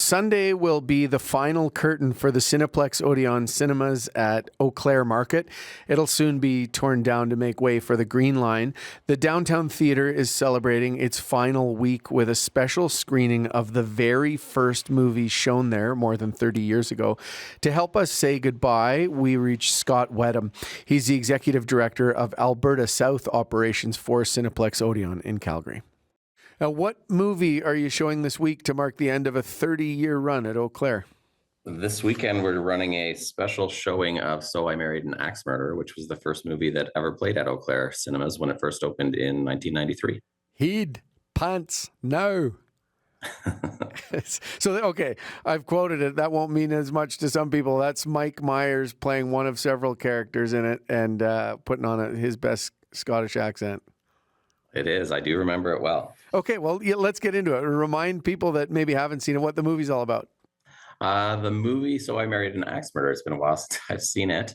Sunday will be the final curtain for the Cineplex Odeon Cinemas at Eau Claire Market. It'll soon be torn down to make way for the Green Line. The downtown theater is celebrating its final week with a special screening of the very first movie shown there more than 30 years ago. To help us say goodbye, we reached Scott Wedham. He's the executive director of Alberta South operations for Cineplex Odeon in Calgary. Now, what movie are you showing this week to mark the end of a 30-year run at Eau Claire? This weekend, we're running a special showing of So I Married an Axe Murderer, which was the first movie that ever played at Eau Claire Cinemas when it first opened in 1993. Heed, pants, no. So, okay, I've quoted it. That won't mean as much to some people. That's Mike Myers playing one of several characters in it and putting on his best Scottish accent. It is. I do remember it well. Okay, well, yeah, let's get into it. Remind people that maybe haven't seen it what the movie's all about. The movie So I Married an Axe Murderer, it's been a while since I've seen it.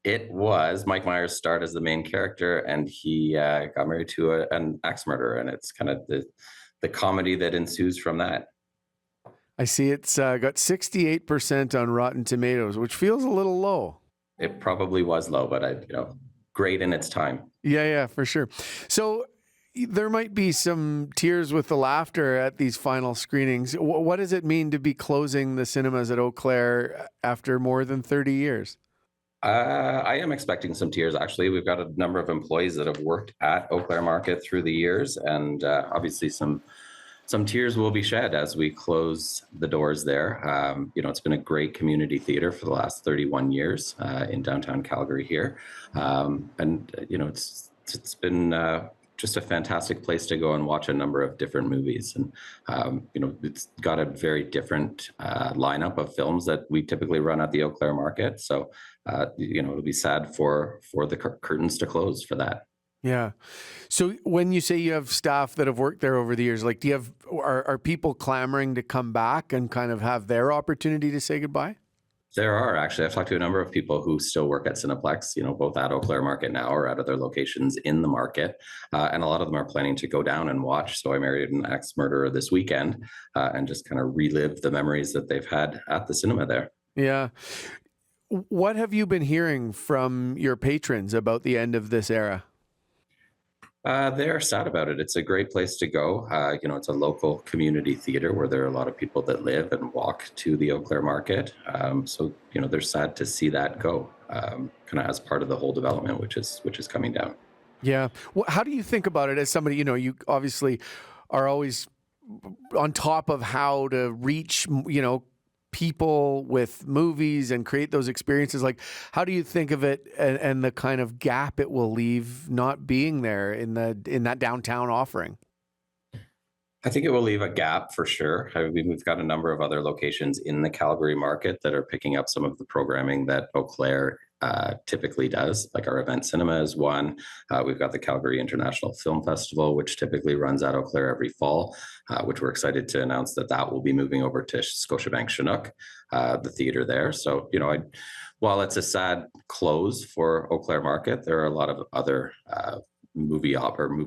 It was Mike Myers starred as the main character, and he got married to an axe murderer, and it's kind of the comedy that ensues from that. I see it's got 68% on Rotten Tomatoes, which feels a little low. It probably was low, but great in its time. Yeah, for sure. So there might be some tears with the laughter at these final screenings. What does it mean to be closing the cinemas at Eau Claire after more than 30 years? I am expecting some tears, actually. We've got a number of employees that have worked at Eau Claire Market through the years, and obviously some tears will be shed as we close the doors there. It's been a great community theater for the last 31 years in downtown Calgary here. It's been just a fantastic place to go and watch a number of different movies. And, it's got a very different lineup of films that we typically run at the Eau Claire Market. So, it'll be sad for the curtains to close for that. Yeah. So when you say you have staff that have worked there over the years, like are people clamoring to come back and kind of have their opportunity to say goodbye? There are, actually. I've talked to a number of people who still work at Cineplex, both at Eau Claire Market now or at other locations in the market. And a lot of them are planning to go down and watch So I Married an Axe Murderer this weekend and just kind of relive the memories that they've had at the cinema there. Yeah. What have you been hearing from your patrons about the end of this era? They're sad about it. It's a great place to go. It's a local community theater where there are a lot of people that live and walk to the Eau Claire Market. So they're sad to see that go, kind of as part of the whole development, which is coming down. Yeah. Well, how do you think about it as somebody, you obviously are always on top of how to reach, people with movies and create those experiences. Like, how do you think of it and the kind of gap it will leave not being there in that downtown offering? I think it will leave a gap for sure. I mean, we've got a number of other locations in the Calgary market that are picking up some of the programming that Eau Claire typically does, like our event cinema is one. We've got the Calgary International Film Festival, which typically runs at Eau Claire every fall, which we're excited to announce that will be moving over to Scotiabank Chinook, the theater there. So, while it's a sad close for Eau Claire Market, there are a lot of other movie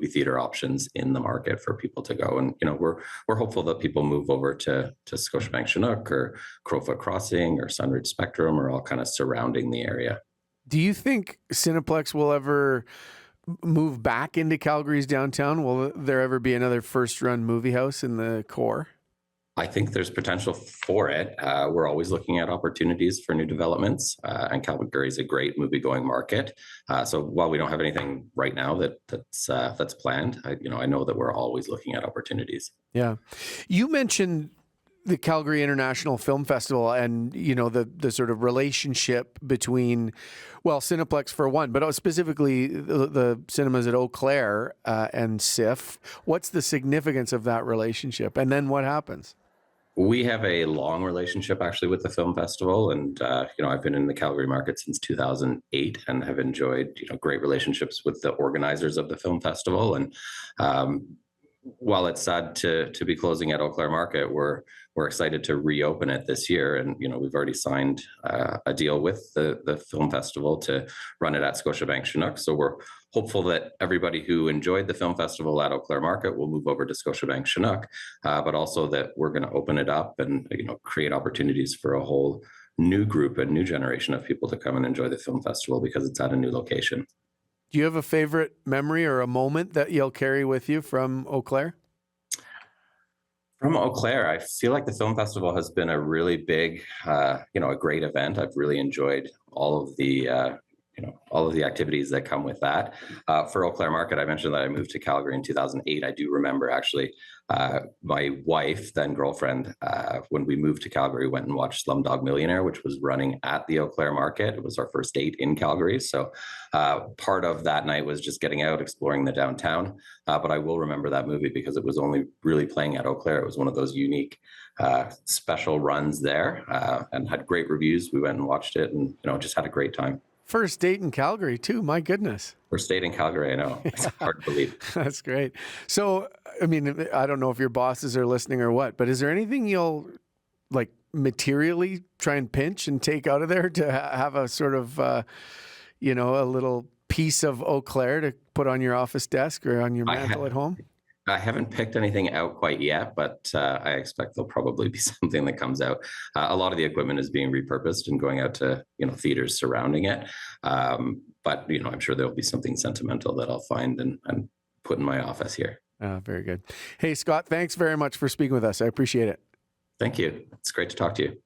theater options in the market for people to go. And, we're hopeful that people move over to Scotiabank Chinook or Crowfoot Crossing or Sunridge Spectrum or all kind of surrounding the area. Do you think Cineplex will ever move back into Calgary's downtown? Will there ever be another first-run movie house in the core? I think there's potential for it. We're always looking at opportunities for new developments, and Calgary is a great movie-going market. So while we don't have anything right now that's planned, I know that we're always looking at opportunities. Yeah, you mentioned the Calgary International Film Festival and, the sort of relationship between, Cineplex for one, but specifically the cinemas at Eau Claire and CIF. What's the significance of that relationship? And then what happens? We have a long relationship actually with the film festival. And, I've been in the Calgary market since 2008 and have enjoyed, great relationships with the organizers of the film festival. And, while it's sad to be closing at Eau Claire Market, we're excited to reopen it this year. And, we've already signed a deal with the film festival to run it at Scotiabank Chinook. So we're hopeful that everybody who enjoyed the film festival at Eau Claire Market will move over to Scotiabank Chinook, but also that we're going to open it up and create opportunities for a whole new group, a new generation of people to come and enjoy the film festival because it's at a new location. Do you have a favorite memory or a moment that you'll carry with you from Eau Claire? From Eau Claire, I feel like the film festival has been a really big, a great event. I've really enjoyed all of the activities that come with that. For Eau Claire Market, I mentioned that I moved to Calgary in 2008. I do remember actually my wife, then girlfriend, when we moved to Calgary, went and watched Slumdog Millionaire, which was running at the Eau Claire Market. It was our first date in Calgary. So part of that night was just getting out, exploring the downtown. But I will remember that movie because it was only really playing at Eau Claire. It was one of those unique special runs there and had great reviews. We went and watched it and just had a great time. First date in Calgary too, my goodness. First date in Calgary, I know. It's hard to believe. That's great. So, I mean, I don't know if your bosses are listening or what, but is there anything you'll like materially try and pinch and take out of there to have a sort of, a little piece of Eau Claire to put on your office desk or on your mantle at home? I haven't picked anything out quite yet, but I expect there'll probably be something that comes out. A lot of the equipment is being repurposed and going out to theaters surrounding it. But I'm sure there'll be something sentimental that I'll find and put in my office here. Very good. Hey, Scott, thanks very much for speaking with us. I appreciate it. Thank you. It's great to talk to you.